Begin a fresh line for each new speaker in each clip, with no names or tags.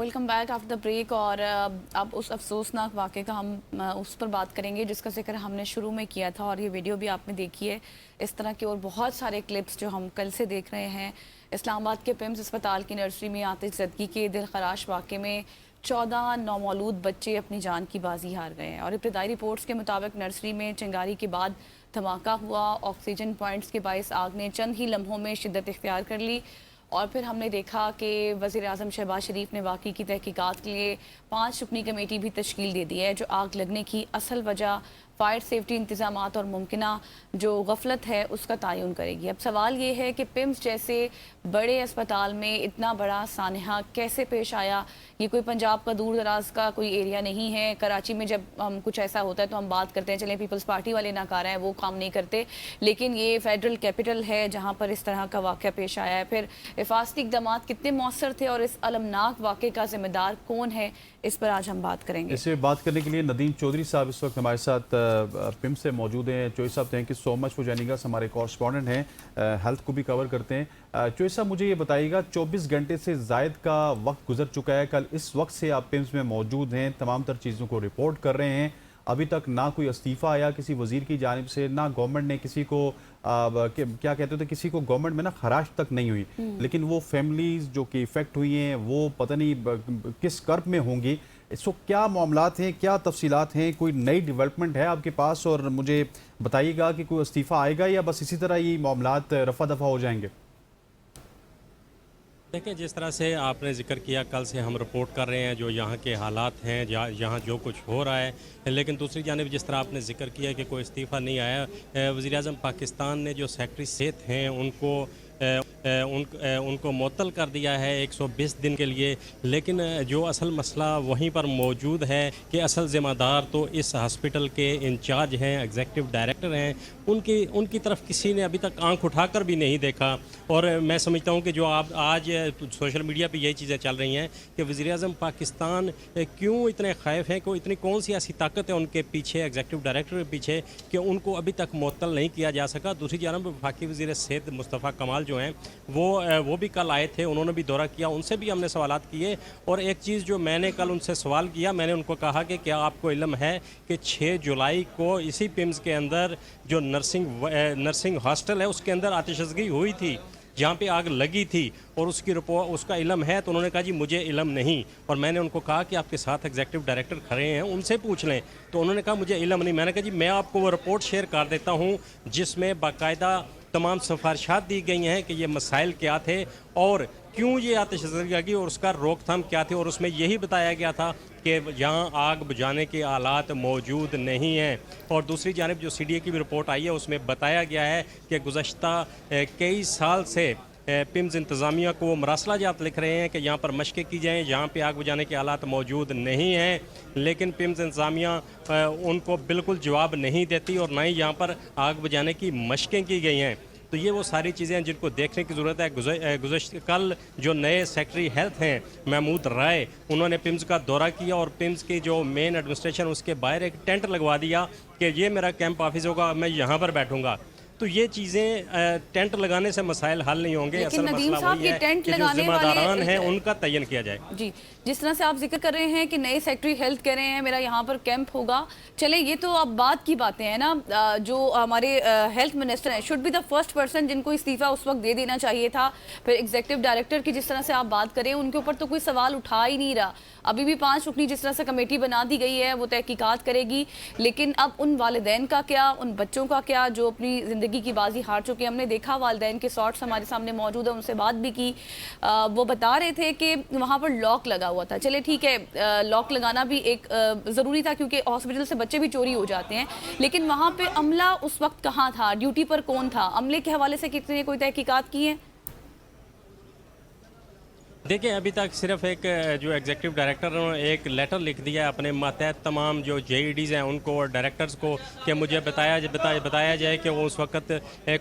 Welcome back after the break. और अब उस अफसोसनाक वाक़े का हम उस पर बात करेंगे जिसका जिक्र हमने शुरू में किया था, और ये वीडियो भी आपने देखी है। इस तरह के और बहुत सारे क्लिप्स जो हम कल से देख रहे हैं। इस्लामाबाद के पिम्स अस्पताल की नर्सरी में आतिशज़दगी के दिलखराश वाक़े में 14 नौमौलूद बच्चे अपनी जान की बाजी हार गए हैं। और इब्तदाई रिपोर्ट्स के मुताबिक नर्सरी में चिंगारी के बाद धमाका हुआ। ऑक्सीजन पॉइंट्स के बायस आग ने चंद ही लम्हों में शिद्दत इख्तियार कर ली। और फिर हमने देखा कि वज़ीर आज़म शहबाज शरीफ ने वाक़ई की तहकीकात के लिए 5 रुकनी कमेटी भी तश्कील दे दी है, जो आग लगने की असल वजह, फायर सेफ्टी इंतज़ामात और मुमकिना जो गफलत है उसका तयन करेगी। अब सवाल ये है कि पिम्स जैसे बड़े अस्पताल में इतना बड़ा सानहा कैसे पेश आया। ये कोई पंजाब का दूर दराज का कोई एरिया नहीं है। कराची में जब हम कुछ ऐसा होता है तो हम बात करते हैं, चलें पीपल्स पार्टी वाले नाकारा हैं, वो काम नहीं करते, लेकिन ये फेडरल कैपिटल है जहाँ पर इस तरह का वाक़या पेश आया है। फिर हिफाजती इक़दाम कितने मौसर थे और इस अलमनाक वाक़े का जिम्मेदार कौन है, इस पर आज हम बात करेंगे।
इसे बात करने के लिए नदीम चौधरी साहब इस वक्त हमारे साथ पिम्स से मौजूद हैं। चौधरी साहब, thank you so much for joining us. हमारे कॉरेस्पॉन्डेंट हैं, हेल्थ को भी कवर करते हैं। चौधरी साहब, मुझे ये बताइएगा, 24 घंटे से ज़ायद का वक्त गुजर चुका है। कल इस वक्त से आप पिम्स में मौजूद हैं, तमाम तर चीज़ों को रिपोर्ट कर रहे हैं। अभी तक ना कोई इस्तीफ़ा आया किसी वजीर की जानिब से, ना गवर्नमेंट ने किसी को क्या कहते थे, किसी को गवर्नमेंट में ना खराश तक नहीं हुई। लेकिन वो फैमिलीज जो कि इफेक्ट हुई हैं वो पता नहीं किस कर्ब में होंगी। इसको क्या मामलात हैं, क्या तफसीलात हैं, कोई नई डेवलपमेंट है आपके पास? और मुझे बताइएगा कि कोई इस्तीफ़ा आएगा या बस इसी तरह ये मामलात रफा दफा हो जाएंगे?
देखिए, जिस तरह से आपने जिक्र किया, कल से हम रिपोर्ट कर रहे हैं जो यहाँ के हालात हैं, यहाँ जो कुछ हो रहा है। लेकिन दूसरी जानिब जिस तरह आपने जिक्र किया कि कोई इस्तीफ़ा नहीं आया, वज़ीर आज़म पाकिस्तान ने जो सेक्रेटरी सेहत हैं उनको मुअत्तल कर दिया है 120 दिन के लिए। लेकिन जो असल मसला वहीं पर मौजूद है कि असल ज़िम्मेदार तो इस हॉस्पिटल के इंचार्ज हैं, एग्जीक्यूटिव डायरेक्टर हैं, उनकी तरफ किसी ने अभी तक आंख उठाकर भी नहीं देखा। और मैं समझता हूं कि जो आप आज सोशल मीडिया पे यही चीज़ें चल रही हैं कि वज़ीर आज़म पाकिस्तान क्यों इतने खैफ हैं, कि इतनी कौन सी ऐसी ताकत है उनके पीछे, एग्जीक्यूटिव डायरेक्टर के पीछे, कि उनको अभी तक मुअत्तल नहीं किया जा सका। दूसरी जानब वफाकी वज़ीर सेहत मुस्तफ़ा कमाल जो हैं वो भी कल आए थे, उन्होंने भी दौरा किया, उनसे भी हमने सवालात किए। और एक चीज़ जो मैंने कल उनसे सवाल किया, मैंने उनको कहा कि क्या आपको इल्म है कि 6 जुलाई को इसी पिम्स के अंदर जो नर्सिंग हॉस्टल है उसके अंदर आतिशज़गी हुई थी, जहाँ पे आग लगी थी, और उसकी रिपोर्ट, उसका इल्म है? तो उन्होंने कहा जी मुझे इल्म नहीं। और मैंने उनको कहा कि आपके साथ एग्जीक्यूटिव डायरेक्टर खड़े हैं, उनसे पूछ लें। तो उन्होंने कहा मुझे इल्म नहीं। मैंने कहा जी मैं आपको वो रिपोर्ट शेयर कर देता हूँ जिसमें बाकायदा तमाम सिफारिशात दी गई हैं कि ये मसाइल क्या थे और क्यों ये आतिशज़गी लगी और उसका रोकथाम क्या थी। और उसमें यही बताया गया था कि यहाँ आग बुझाने के आलात मौजूद नहीं हैं। और दूसरी जानिब जो CDA की भी रिपोर्ट आई है उसमें बताया गया है कि गुज़श्ता कई साल से पिम्स इंतज़ामिया को वो मरासलाजात लिख रहे हैं कि यहाँ पर मशक़ें की जाएँ, यहाँ पे आग बुझाने के आलात मौजूद नहीं हैं। लेकिन पिम्स इंतज़ामिया उनको बिल्कुल जवाब नहीं देती और ना ही यहाँ पर आग बुझाने की मशक़ें की गई हैं। तो ये वो सारी चीज़ें हैं जिनको देखने की ज़रूरत है। कल जो नए सेक्रेटरी हेल्थ हैं महमूद राय, उन्होंने पिम्स का दौरा किया और पिम्स की जो मेन एडमिनिस्ट्रेशन उसके बाहर एक टेंट लगवा दिया कि ये मेरा कैंप ऑफिस होगा, मैं यहाँ पर बैठूँगा। तो ये चीज़ें टेंट लगाने से मसाइल हल नहीं होंगे। असल मसला वही है कि जो जिम्मेदारान हैं उनका तयन किया जाए।
जी, जिस तरह से आप जिक्र कर रहे हैं कि नए सेक्रेटरी हेल्थ कह रहे हैं मेरा यहाँ पर कैंप होगा, चले ये तो अब बात की बातें हैं ना। जो हमारे हेल्थ मिनिस्टर हैं should be the first person जिनको इस्तीफ़ा उस वक्त दे देना चाहिए था। फिर एग्जीक्यूटिव डायरेक्टर की जिस तरह से आप बात करें उनके ऊपर तो कोई सवाल उठा ही नहीं रहा। अभी भी 5 रुकनी जिस तरह से कमेटी बना दी गई है वो तहकीकात करेगी, लेकिन अब उन वालिदैन का क्या, उन बच्चों का क्या जो अपनी ज़िंदगी की बाजी हार चुके हैं। हमने देखा वालिदैन के शॉट्स हमारे सामने मौजूद है, उनसे बात भी की। वो बता रहे थे कि वहाँ पर लॉक लगा हुआ था। चले ठीक है, लॉक लगाना भी एक ज़रूरी था क्योंकि हॉस्पिटल से बच्चे भी चोरी हो जाते हैं, लेकिन वहाँ पे अमला उस वक्त कहाँ था, ड्यूटी पर कौन था, अमले के हवाले से कितने कोई तहकीकात की है?
देखिए, अभी तक सिर्फ एक जो एग्जीक्यूटिव डायरेक्टर ने एक लेटर लिख दिया है अपने मातहत तमाम जो JEDs हैं उनको और डायरेक्टर्स को कि मुझे बताया जाए कि वो उस वक्त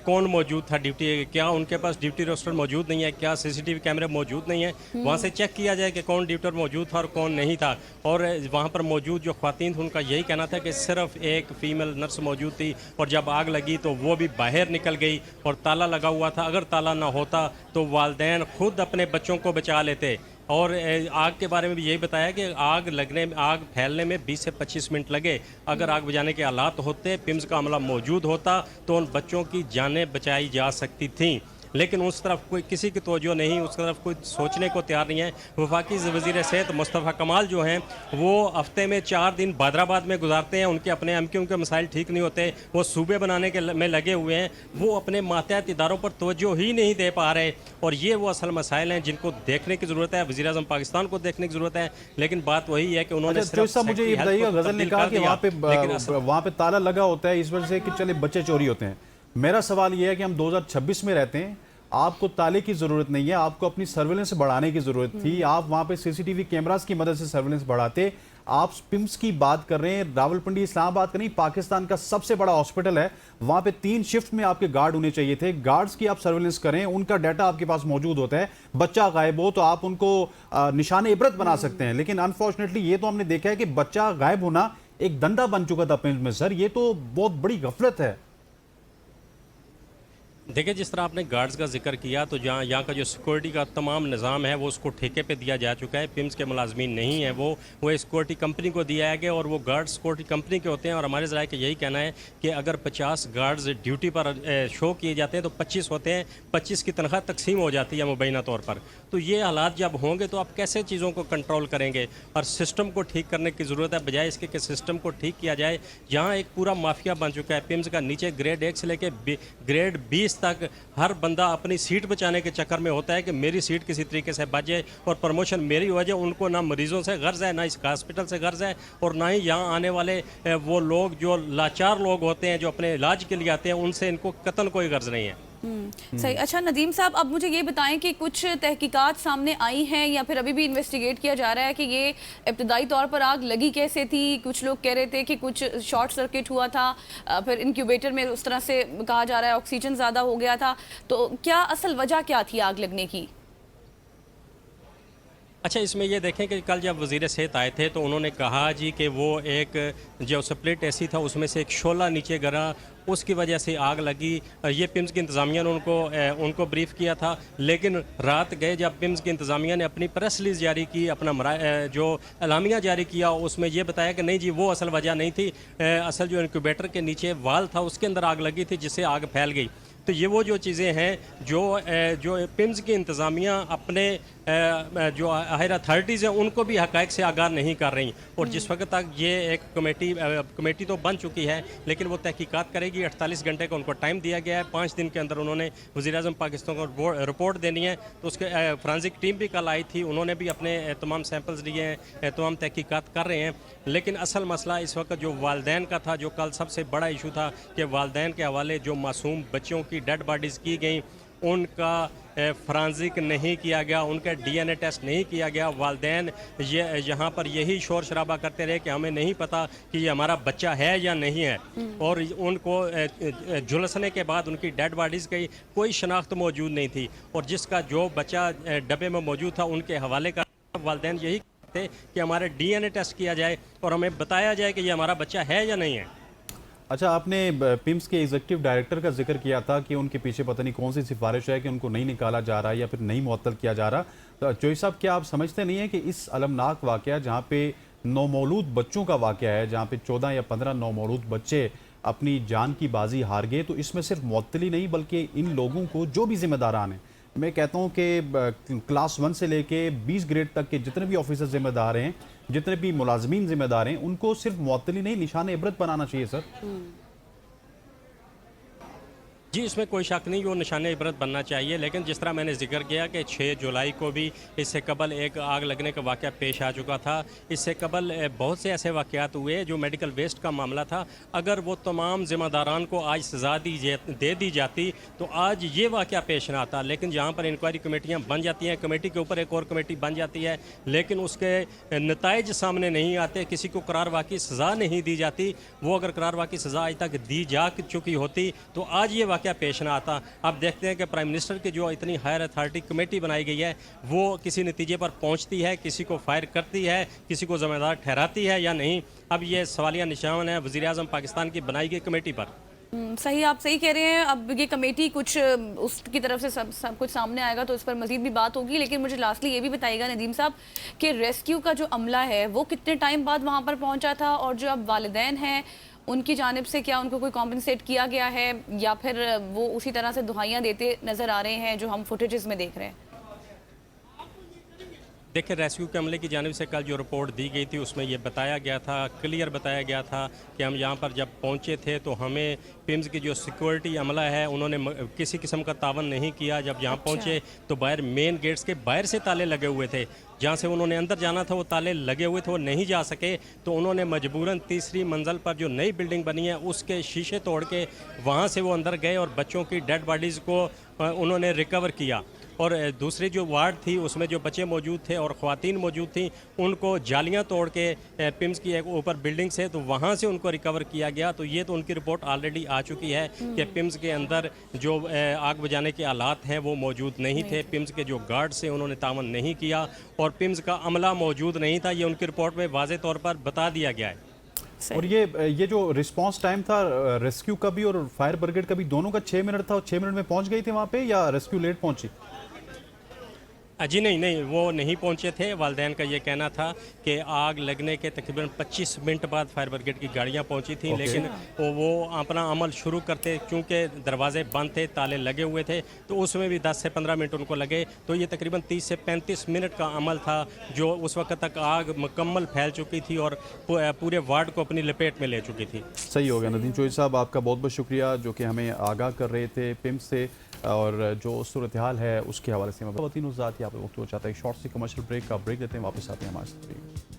कौन मौजूद था ड्यूटी, क्या उनके पास ड्यूटी रोस्टर मौजूद नहीं है, क्या CCTV कैमरे मौजूद नहीं है, वहाँ से चेक किया जाए कि कौन ड्यूटर मौजूद था और कौन नहीं था। और वहाँ पर मौजूद जो ख्वातीन थी उनका यही कहना था कि सिर्फ एक फ़ीमेल नर्स मौजूद थी और जब आग लगी तो वो भी बाहर निकल गई और ताला लगा हुआ था। अगर ताला ना होता तो वालिदैन खुद अपने बच्चों को बचा लेते। और आग के बारे में भी यही बताया कि आग फैलने में 20 से 25 मिनट लगे। अगर आग बुझाने के हालात होते, पिम्स का अमला मौजूद होता, तो उन बच्चों की जानें बचाई जा सकती थीं। लेकिन उस तरफ कोई किसी की तवज्जो नहीं, उस तरफ कोई सोचने को तैयार नहीं है। वफाकी वज़ीर सेहत मुस्तफ़ा कमाल जो हैं वो हफ्ते में 4 दिन हैदराबाद में गुजारते हैं। उनके अपने एमक्यू के मसाइल ठीक नहीं होते, वो सूबे बनाने के में लगे हुए हैं, वो अपने मातहत इदारों पर तवज्जो ही नहीं दे पा रहे। और ये वो असल मसाइल हैं जिनको देखने की ज़रूरत है, वज़ीर आज़म पाकिस्तान को देखने की ज़रूरत है। लेकिन बात वही है कि उन्होंने
अच्छा, साहब मुझे ये बताइएगा, गजल ने कहा कि वहाँ पे ताला लगा होता है इस वजह से कि चले बच्चे चोरी होते हैं। मेरा सवाल ये है कि हम 2026 में रहते हैं, आपको ताले की जरूरत नहीं है, आपको अपनी सर्विलेंस बढ़ाने की जरूरत थी। आप वहां पे सीसीटीवी कैमरास की मदद से सर्विलेंस बढ़ाते। आप पिम्स की बात कर रहे हैं, रावलपिंडी इस्लामाबाद का नहीं, पाकिस्तान का सबसे बड़ा हॉस्पिटल है, वहां पे 3 शिफ्ट में आपके गार्ड होने चाहिए थे। गार्ड्स की आप सर्विलेंस करें, उनका डाटा आपके पास मौजूद होता है। बच्चा गायब हो तो आप उनको निशान इबरत बना सकते हैं, लेकिन अनफॉर्चुनेटली ये तो हमने देखा है कि बच्चा गायब होना एक धंधा बन चुका था पिम्स में। सर, ये तो बहुत बड़ी गफलत है।
देखिए, जिस तरह आपने गार्ड्स का जिक्र किया, तो जहाँ यहाँ का जो सिक्योरिटी का तमाम निज़ाम है वो उसको ठेके पे दिया जा चुका है। पिम्स के मुलाजमीन नहीं है, वो सिक्योरिटी कंपनी को दिया है कि, और वो गार्ड्स सिक्योरिटी कंपनी के होते हैं। और हमारे ज़राए का यही कहना है कि अगर 50 गार्ड्स ड्यूटी पर शो किए जाते हैं तो 25 होते हैं, 25 की तनख्वाह तकसीम हो जाती है मुबैना तौर पर। तो ये हालात जब होंगे तो आप कैसे चीज़ों को कंट्रोल करेंगे? और सिस्टम को ठीक करने की ज़रूरत है, बजाय इसके कि सिस्टम को ठीक किया जाए। यहाँ एक पूरा माफिया बन चुका है पिम्स का। नीचे ग्रेड 1 से लेकर ग्रेड 20 तक हर बंदा अपनी सीट बचाने के चक्कर में होता है कि मेरी सीट किसी तरीके से बच जाए और प्रमोशन मेरी हो जाए। उनको ना मरीजों से गर्ज है, ना इस हॉस्पिटल से गर्ज है, और ना ही यहाँ आने वाले वो लोग जो लाचार लोग होते हैं, जो अपने इलाज के लिए आते हैं, उनसे इनको कतन कोई गर्ज नहीं है।
सही। अच्छा नदीम साहब, अब मुझे ये बताएं कि कुछ तहकीकात सामने आई हैं या फिर अभी भी इन्वेस्टिगेट किया जा रहा है कि ये इब्तदाई तौर पर आग लगी कैसे थी? कुछ लोग कह रहे थे कि कुछ शॉर्ट सर्किट हुआ था, फिर इंक्यूबेटर में उस तरह से कहा जा रहा है ऑक्सीजन ज़्यादा हो गया था। तो क्या असल वजह क्या थी आग लगने की?
अच्छा, इसमें ये देखें कि कल जब वज़ीर सेहत आए थे तो उन्होंने कहा जी कि वो एक जो स्प्लिट एसी था उसमें से एक शोला नीचे गिरा, उसकी वजह से आग लगी। ये पिम्स की इंतज़ामिया ने उनको ब्रीफ किया था। लेकिन रात गए जब पिम्स की इंतज़ामिया ने अपनी प्रेस रिलीज़ जारी की, अपना जो एलामिया जारी किया, उसमें ये बताया कि नहीं जी, वो असल वजह नहीं थी। असल जो इंक्यूबेटर के नीचे वाल था उसके अंदर आग लगी थी, जिससे आग फैल गई। तो ये वो जो चीज़ें हैं जो पिम्स की इंतज़ामिया अपने जो हायर अथॉरिटीज़ हैं उनको भी हक़ाइक़ से आगाह नहीं कर रही। और जिस वक्त तक ये एक कमेटी तो बन चुकी है, लेकिन वो तहकीकात करेगी। 48 घंटे का उनको टाइम दिया गया है। 5 दिन के अंदर उन्होंने वज़ीर-ए-आज़म पाकिस्तान को रिपोर्ट देनी है। तो उसके फोरेंसिक टीम भी कल आई थी, उन्होंने भी अपने तमाम सैंपल्स लिए हैं, तमाम तहकीकात कर रहे हैं। लेकिन असल मसला इस वक्त जो वालदैन का था, जो कल सबसे बड़ा इशू था कि वालदैन के हवाले जो मासूम बच्चों की डेड बॉडीज़ की गई, उनका फोरेंसिक नहीं किया गया, उनका डीएनए टेस्ट नहीं किया गया। वालदैन यहाँ पर यही शोर शराबा करते रहे कि हमें नहीं पता कि ये हमारा बच्चा है या नहीं है। और उनको झुलसने के बाद उनकी डेड बॉडीज़ की कोई शनाख्त मौजूद नहीं थी। और जिसका जो बच्चा डब्बे में मौजूद था उनके हवाले का वालदैन यही कहते कि हमारे डीएनए टेस्ट किया जाए और हमें बताया जाए कि ये हमारा बच्चा है या नहीं है।
अच्छा, आपने पिम्स के एग्जीक्यूटिव डायरेक्टर का जिक्र किया था कि उनके पीछे पता नहीं कौन सी सिफारिश है कि उनको नहीं निकाला जा रहा या फिर नहीं मुअत्तल किया जा रहा। तो चोई साहब, क्या आप समझते नहीं है कि इस अलमनाक वाक़या, जहाँ पे नौमौलूद बच्चों का वाक़या है, जहाँ पे 14 या 15 नौमौलूद बच्चे अपनी जान की बाजी हार गए, तो इसमें सिर्फ मुअत्तली नहीं बल्कि इन लोगों को जो भी जिम्मेदारान हैं, मैं कहता हूँ कि क्लास 1 से लेके 20 ग्रेड तक के जितने भी ऑफिसर जिम्मेदार हैं, जितने भी मुलाजमीन जिम्मेदार हैं, उनको सिर्फ मुअत्तली नहीं, निशान इबरत बनाना चाहिए सर।
जी, इसमें कोई शक नहीं, वो निशान इबरत बनना चाहिए। लेकिन जिस तरह मैंने जिक्र किया कि 6 जुलाई को भी इससे कबल एक आग लगने का वाक़या पेश आ चुका था। इससे कबल बहुत से ऐसे वाक़यात हुए जो मेडिकल वेस्ट का मामला था। अगर वो तमाम ज़िम्मेदारान को आज सज़ा दे दी जाती तो आज ये वाक़या पेश ना आता। लेकिन जहाँ पर इंक्वायरी कमेटियाँ बन जाती हैं, कमेटी के ऊपर एक और कमेटी बन जाती है, लेकिन उसके नताइज सामने नहीं आते, किसी को करार वाक़ई सज़ा नहीं दी जाती। वो अगर करार वाक़ई सज़ा आज तक दी जा चुकी होती तो आज ये क्या पेश ना आता। आप देखते हैं कि प्राइम मिनिस्टर की जो इतनी हायर अथॉरिटी कमेटी बनाई गई है, वो किसी नतीजे पर पहुंचती है, किसी को फायर करती है, किसी को जिम्मेदार ठहराती है या नहीं। अब ये सवालिया निशान है वज़ीर-ए-आज़म पाकिस्तान की बनाई गई कमेटी पर।
सही, आप सही कह रहे हैं। अब ये कमेटी कुछ उसकी तरफ से सब कुछ सामने आएगा तो इस पर मजीद भी बात होगी, लेकिन मुझे लास्टली ये भी बताइएगा नदीम साहब कि रेस्क्यू का जो अमला है वो कितने टाइम बाद वहाँ पर पहुँचा था, और जो अब वालिदैन हैं उनकी जानिब से क्या उनको कोई कॉम्पनसेट किया गया है, या फिर वो उसी तरह से दुहाइयाँ देते नज़र आ रहे हैं जो हम फुटेजेस में देख रहे हैं?
देखिए, रेस्क्यू के अमले की जानिब से कल जो रिपोर्ट दी गई थी उसमें ये बताया गया था, क्लियर बताया गया था कि हम यहाँ पर जब पहुँचे थे तो हमें पिम्स की जो सिक्योरिटी अमला है उन्होंने किसी किस्म का तावन नहीं किया। जब यहाँ पहुँचे तो बाहर मेन गेट्स के बाहर से ताले लगे हुए थे, जहाँ से उन्होंने अंदर जाना था वो ताले लगे हुए थे, वो नहीं जा सके। तो उन्होंने मजबूरन तीसरी मंजिल पर जो नई बिल्डिंग बनी है उसके शीशे तोड़ के वहाँ से वो अंदर गए और बच्चों की डेड बॉडीज़ को उन्होंने रिकवर किया। और दूसरी जो वार्ड थी उसमें जो बच्चे मौजूद थे और ख़वातीन मौजूद थी उनको जालियां तोड़ के पिम्स की एक ऊपर बिल्डिंग से तो वहां से उनको रिकवर किया गया। तो ये तो उनकी रिपोर्ट ऑलरेडी आ चुकी है कि पिम्स के अंदर जो आग बुझाने के आलात हैं वो मौजूद नहीं थे। पिम्स के जो गार्ड्स हैं उन्होंने तावन नहीं किया और पिम्स का अमला मौजूद नहीं था। ये उनकी रिपोर्ट में वाज़े तौर पर बता दिया गया है।
और ये जो रिस्पांस टाइम था रेस्क्यू का भी और फायर ब्रिगेड का भी, दोनों का 6 मिनट था और 6 मिनट में पहुंच गई थी वहां पे, या रेस्क्यू लेट पहुंची?
जी नहीं, वो नहीं पहुंचे थे। वालिदैन का ये कहना था कि आग लगने के तकरीबन 25 मिनट बाद फायर ब्रिगेड की गाड़ियां पहुंची थी, लेकिन वो अपना अमल शुरू करते क्योंकि दरवाजे बंद थे, ताले लगे हुए थे, तो उसमें भी 10 से 15 मिनट उनको लगे। तो ये तकरीबन 30 से 35 मिनट का अमल था जो उस वक्त तक आग मुकम्मल फैल चुकी थी और पूरे वार्ड को अपनी लपेट में ले चुकी थी।
सही हो गया। नदीम चौधरी साहब, आपका बहुत बहुत शुक्रिया जो कि हमें आगाह कर रहे थे पिम्स से और जो सूरत हाल है उसके हवाले से। मैं बहुत तीनों ज़ात यहाँ पर वक्त हो चाहता है। एक शॉर्ट सी कमर्शियल ब्रेक का ब्रेक देते हैं, वापस आते हैं हमारे साथ।